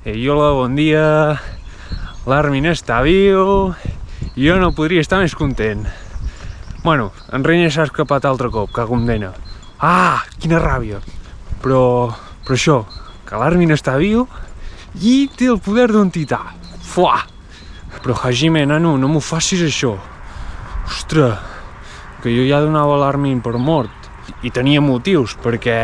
Ei, hola, bon dia. L'Armin està viu i jo no podria estar més content. Bueno, en Reiner s'ha escapat altre cop, que condena. Ah, quina ràbia. Però això, que l'Armin està viu i té el poder d'un tità. Fuà! Però Hajime, nano, no m'ho facis això. Ostres, que jo ja donava l'Armin per mort. I tenia motius, perquè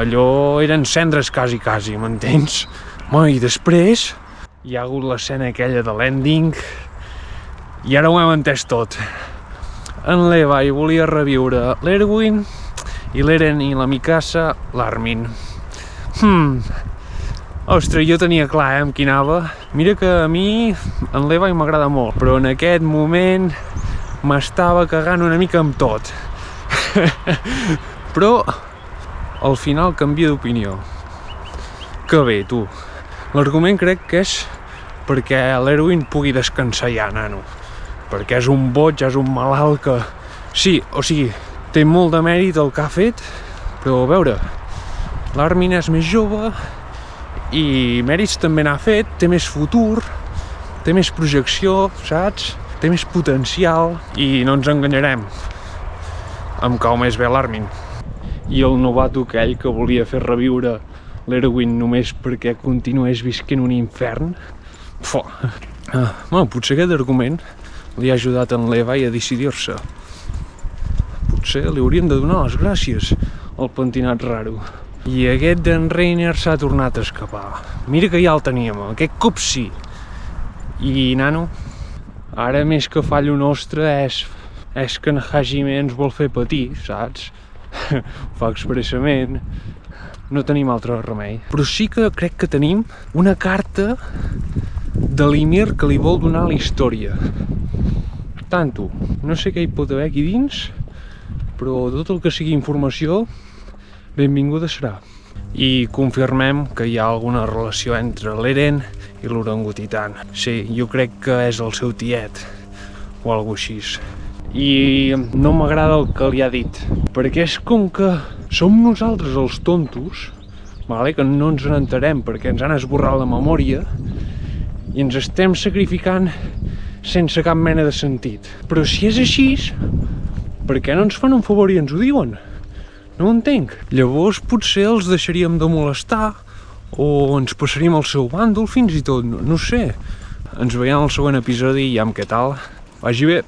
allò eren cendres quasi, m'entens? I després hi ha hagut l'escena aquella de l'ending i ara ho hem entès tot. En Levi volia reviure l'Erwin i l'Eren i la Mikasa l'Armin. Ostres, jo tenia clar amb qui anava. Mira que a mi en Levi m'agrada molt, però en aquest moment m'estava cagant una mica amb tot. Però al final canvia d'opinió. Que bé, tu. L'argument crec que és perquè l'Erwin pugui descansar ja, nano. Perquè és un boig, és un malalt que... Sí, o sigui, té molt de mèrit el que ha fet, però a veure, l'Armin és més jove i mèrits també n'ha fet, té més futur, té més projecció, saps? Té més potencial i no ens enganyarem. Em cau més bé l'Armin. I el novato aquell que volia fer reviure l'Erwin només perquè continués visquent un infern. Potser aquest argument li ha ajudat en Levi a decidir-se. Potser li haurien de donar les gràcies al pentinat raro. I aquest d'en Reiner s'ha tornat a escapar. Mira que ja el teníem, aquest cop sí. I, nano, ara més que fallo nostre és que en Hajime ens vol fer patir, saps? Ho fa expressament. No tenim altre remei. Però sí que crec que tenim una carta de l'Ymir que li vol donar a la història. Tanto, no sé què hi pot haver aquí dins, però tot el que sigui informació, benvinguda serà. I confirmem que hi ha alguna relació entre l'Eren i l'orangutitan. Sí, jo crec que és el seu tiet, o alguna cosa així. I no m'agrada el que li ha dit, perquè és com que som nosaltres els tontos, que no ens n'enterem perquè ens han esborrat la memòria i ens estem sacrificant sense cap mena de sentit. Però si és així, per què no ens fan un favor i ens ho diuen? No ho entenc. Llavors potser els deixaríem de molestar o ens passaríem al seu bàndol fins i tot, no sé. Ens veiem al següent episodi i amb què tal. Vagi bé.